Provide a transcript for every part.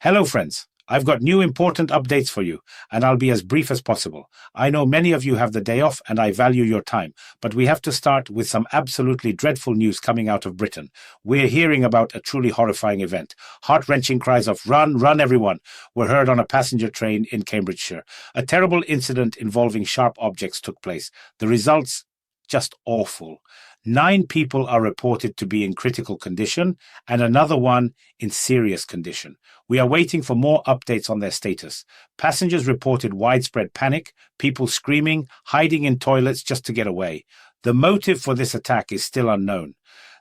Hello, friends. I've got new important updates for you, and I'll be as brief as possible. I know many of you have the day off, and I value your time, but we have to start with some absolutely dreadful news coming out of Britain. We're hearing about a truly horrifying event. Heart-wrenching cries of "Run, run, everyone!" were heard on a passenger train in Cambridgeshire. A terrible incident involving sharp objects took place. The results, just awful. 9 people are reported to be in critical condition and another one in serious condition. We are waiting for more updates on their status. Passengers reported widespread panic, people screaming, hiding in toilets just to get away. The motive for this attack is still unknown.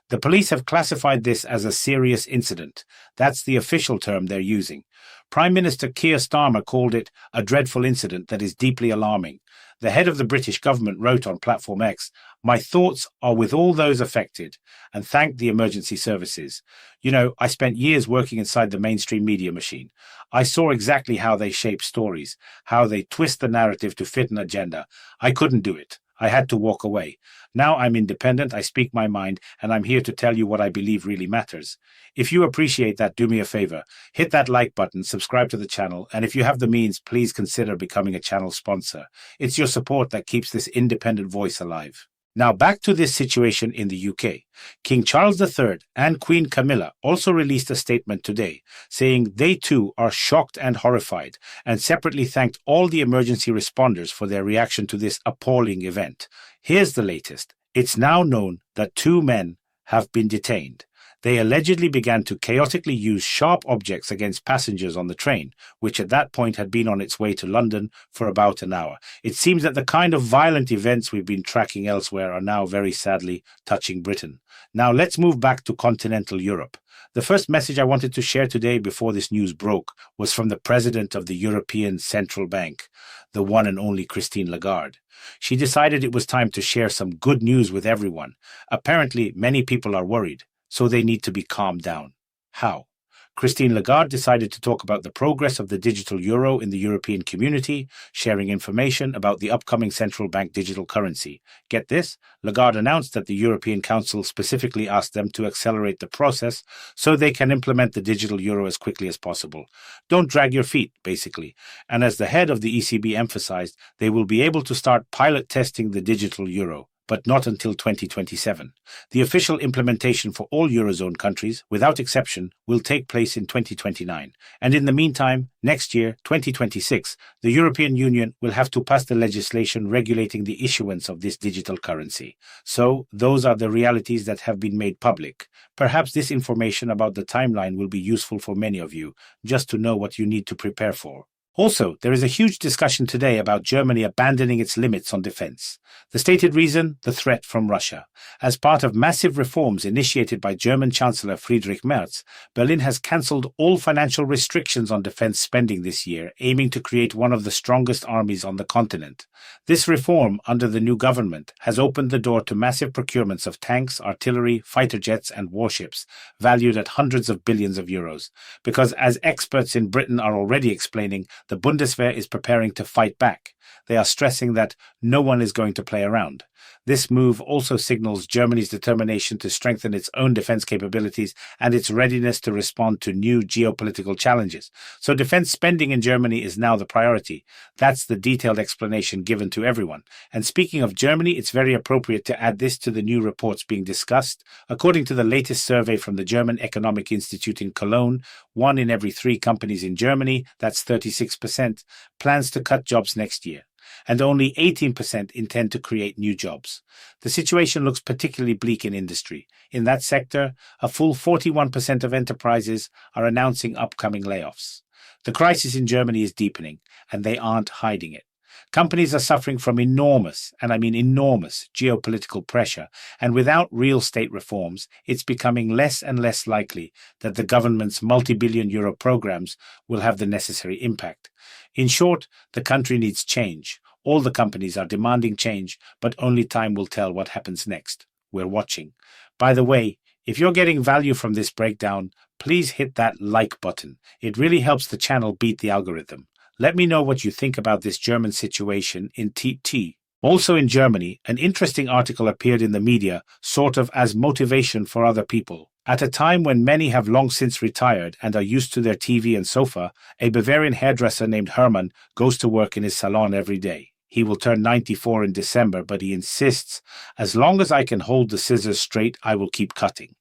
The police have classified this as a serious incident. That's the official term they're using. Prime Minister Keir Starmer called it a dreadful incident that is deeply alarming. The head of the British government wrote on Platform X, "My thoughts are with all those affected," and thanked the emergency services. I spent years working inside the mainstream media machine. I saw exactly how they shape stories, how they twist the narrative to fit an agenda. I couldn't do it. I had to walk away. Now I'm independent, I speak my mind, and I'm here to tell you what I believe really matters. If you appreciate that, do me a favor. Hit that like button, subscribe to the channel, and if you have the means, please consider becoming a channel sponsor. It's your support that keeps this independent voice alive. Now back to this situation in the UK. King Charles III and Queen Camilla also released a statement today, saying they too are shocked and horrified, and separately thanked all the emergency responders for their reaction to this appalling event. Here's the latest. It's now known that 2 men have been detained. They allegedly began to chaotically use sharp objects against passengers on the train, which at that point had been on its way to London for about an hour. It seems that the kind of violent events we've been tracking elsewhere are now very sadly touching Britain. Now let's move back to continental Europe. The first message I wanted to share today before this news broke was from the president of the European Central Bank, the one and only Christine Lagarde. She decided it was time to share some good news with everyone. Apparently, many people are worried, so they need to be calmed down. How? Christine Lagarde decided to talk about the progress of the digital euro in the European community, sharing information about the upcoming central bank digital currency. Get this? Lagarde announced that the European Council specifically asked them to accelerate the process so they can implement the digital euro as quickly as possible. Don't drag your feet, basically. And as the head of the ECB emphasized, they will be able to start pilot testing the digital euro, but not until 2027. The official implementation for all Eurozone countries, without exception, will take place in 2029. And in the meantime, next year, 2026, the European Union will have to pass the legislation regulating the issuance of this digital currency. So, those are the realities that have been made public. Perhaps this information about the timeline will be useful for many of you, just to know what you need to prepare for. Also, there is a huge discussion today about Germany abandoning its limits on defense. The stated reason? The threat from Russia. As part of massive reforms initiated by German Chancellor Friedrich Merz, Berlin has cancelled all financial restrictions on defense spending this year, aiming to create one of the strongest armies on the continent. This reform, under the new government, has opened the door to massive procurements of tanks, artillery, fighter jets, and warships, valued at hundreds of billions of euros. Because, as experts in Britain are already explaining, the Bundeswehr is preparing to fight back. They are stressing that no one is going to play around. This move also signals Germany's determination to strengthen its own defense capabilities and its readiness to respond to new geopolitical challenges. So defense spending in Germany is now the priority. That's the detailed explanation given to everyone. And speaking of Germany, it's very appropriate to add this to the new reports being discussed. According to the latest survey from the German Economic Institute in Cologne, 1 in every 3 companies in Germany, that's 36%, plans to cut jobs next year, and only 18% intend to create new jobs. The situation looks particularly bleak in industry. In that sector, a full 41% of enterprises are announcing upcoming layoffs. The crisis in Germany is deepening, and they aren't hiding it. Companies are suffering from enormous, and I mean enormous, geopolitical pressure, and without real state reforms, it's becoming less and less likely that the government's multi-billion euro programs will have the necessary impact. In short, the country needs change. All the companies are demanding change, but only time will tell what happens next. We're watching. By the way, if you're getting value from this breakdown, please hit that like button. It really helps the channel beat the algorithm. Let me know what you think about this German situation in TT. Also in Germany, an interesting article appeared in the media, sort of as motivation for other people. At a time when many have long since retired and are used to their TV and sofa, a Bavarian hairdresser named Hermann goes to work in his salon every day. He will turn 94 in December, but he insists, as long as I can hold the scissors straight, I will keep cutting.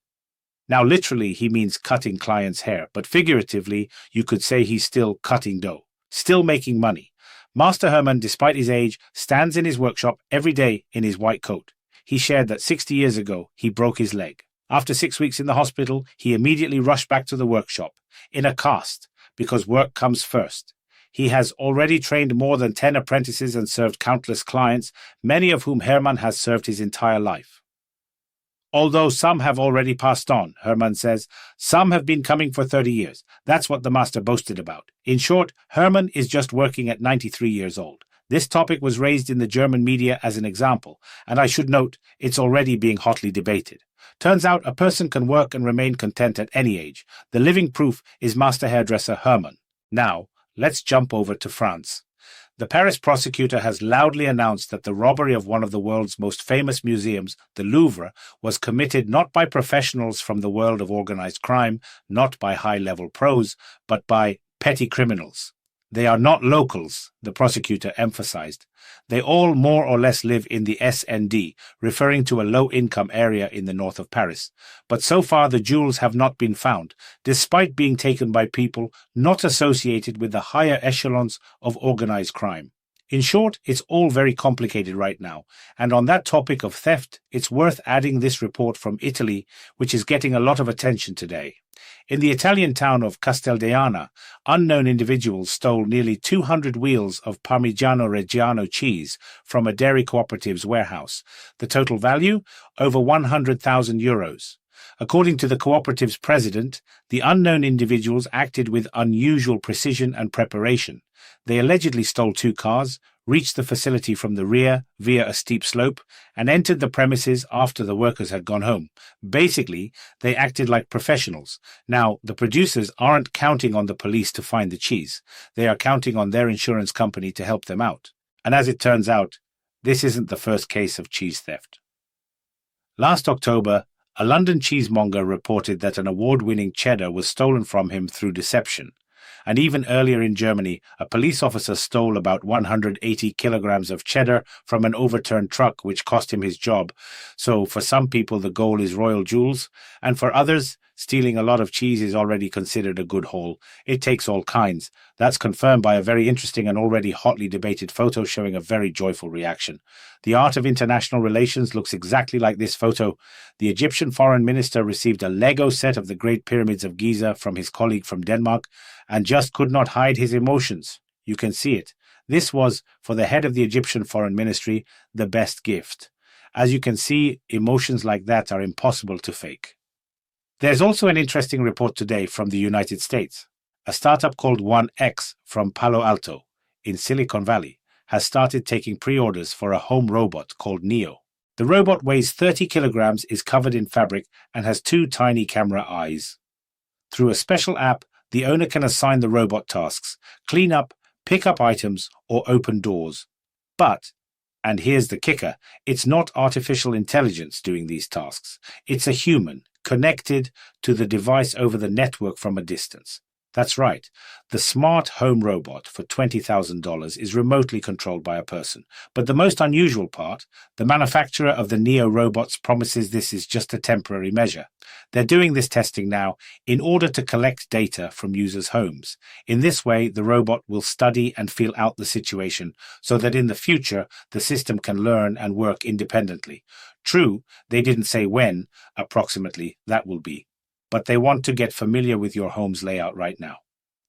Now, literally, he means cutting clients' hair, but figuratively, you could say he's still cutting dough, still making money. Master Hermann, despite his age, stands in his workshop every day in his white coat. He shared that 60 years ago, he broke his leg. After 6 weeks in the hospital, he immediately rushed back to the workshop, in a cast, because work comes first. He has already trained more than 10 apprentices and served countless clients, many of whom Hermann has served his entire life. Although some have already passed on, Hermann says, some have been coming for 30 years. That's what the master boasted about. In short, Hermann is just working at 93 years old. This topic was raised in the German media as an example, and I should note it's already being hotly debated. Turns out a person can work and remain content at any age. The living proof is master hairdresser Hermann. Now, let's jump over to France. The Paris prosecutor has loudly announced that the robbery of one of the world's most famous museums, the Louvre, was committed not by professionals from the world of organized crime, not by high-level pros, but by petty criminals. They are not locals, the prosecutor emphasized. They all more or less live in the SND, referring to a low-income area in the north of Paris. But so far the jewels have not been found, despite being taken by people not associated with the higher echelons of organized crime. In short, it's all very complicated right now, and on that topic of theft, it's worth adding this report from Italy, which is getting a lot of attention today. In the Italian town of Casteldana, unknown individuals stole nearly 200 wheels of Parmigiano Reggiano cheese from a dairy cooperative's warehouse. The total value? Over €100,000. According to the cooperative's president, the unknown individuals acted with unusual precision and preparation. They allegedly stole 2 cars, reached the facility from the rear via a steep slope, and entered the premises after the workers had gone home. Basically, they acted like professionals. Now, the producers aren't counting on the police to find the cheese. They are counting on their insurance company to help them out. And as it turns out, this isn't the first case of cheese theft. Last October, a London cheesemonger reported that an award-winning cheddar was stolen from him through deception. And even earlier in Germany, a police officer stole about 180 kilograms of cheddar from an overturned truck, which cost him his job. So for some people, the goal is royal jewels, and for others, stealing a lot of cheese is already considered a good haul. It takes all kinds. That's confirmed by a very interesting and already hotly debated photo showing a very joyful reaction. The art of international relations looks exactly like this photo. The Egyptian foreign minister received a Lego set of the Great Pyramids of Giza from his colleague from Denmark and just could not hide his emotions. You can see it. This was, for the head of the Egyptian foreign ministry, the best gift. As you can see, emotions like that are impossible to fake. There's also an interesting report today from the United States. A startup called 1X from Palo Alto, in Silicon Valley, has started taking pre-orders for a home robot called Neo. The robot weighs 30 kilograms, is covered in fabric, and has 2 tiny camera eyes. Through a special app, the owner can assign the robot tasks, clean up, pick up items, or open doors. But, and here's the kicker, it's not artificial intelligence doing these tasks. It's a human, connected to the device over the network from a distance. That's right. The smart home robot for $20,000 is remotely controlled by a person. But the most unusual part, the manufacturer of the Neo robots promises this is just a temporary measure. They're doing this testing now in order to collect data from users' homes. In this way, the robot will study and feel out the situation so that in the future, the system can learn and work independently. True, they didn't say when, approximately, that will be. But they want to get familiar with your home's layout right now.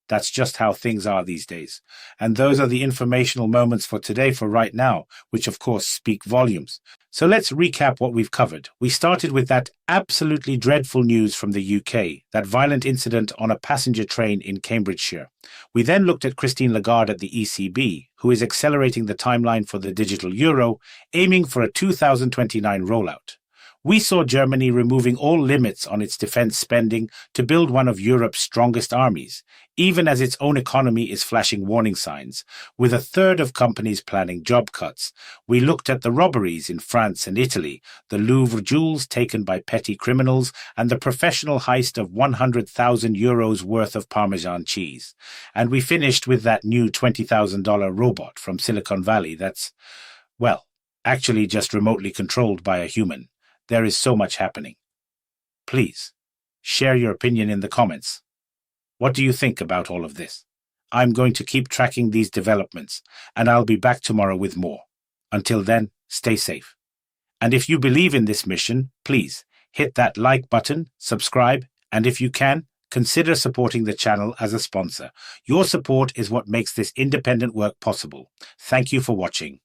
That's just how things are these days. And those are the informational moments for today for right now, which of course speak volumes. So let's recap what we've covered. We started with that absolutely dreadful news from the UK, that violent incident on a passenger train in Cambridgeshire. We then looked at Christine Lagarde at the ECB, who is accelerating the timeline for the digital euro, aiming for a 2029 rollout. We saw Germany removing all limits on its defense spending to build one of Europe's strongest armies, even as its own economy is flashing warning signs, with a third of companies planning job cuts. We looked at the robberies in France and Italy, the Louvre jewels taken by petty criminals, and the professional heist of €100,000 worth of Parmesan cheese. And we finished with that new $20,000 robot from Silicon Valley that's, well, actually just remotely controlled by a human. There is so much happening. Please, share your opinion in the comments. What do you think about all of this? I'm going to keep tracking these developments, and I'll be back tomorrow with more. Until then, stay safe. And if you believe in this mission, please hit that like button, subscribe, and if you can, consider supporting the channel as a sponsor. Your support is what makes this independent work possible. Thank you for watching.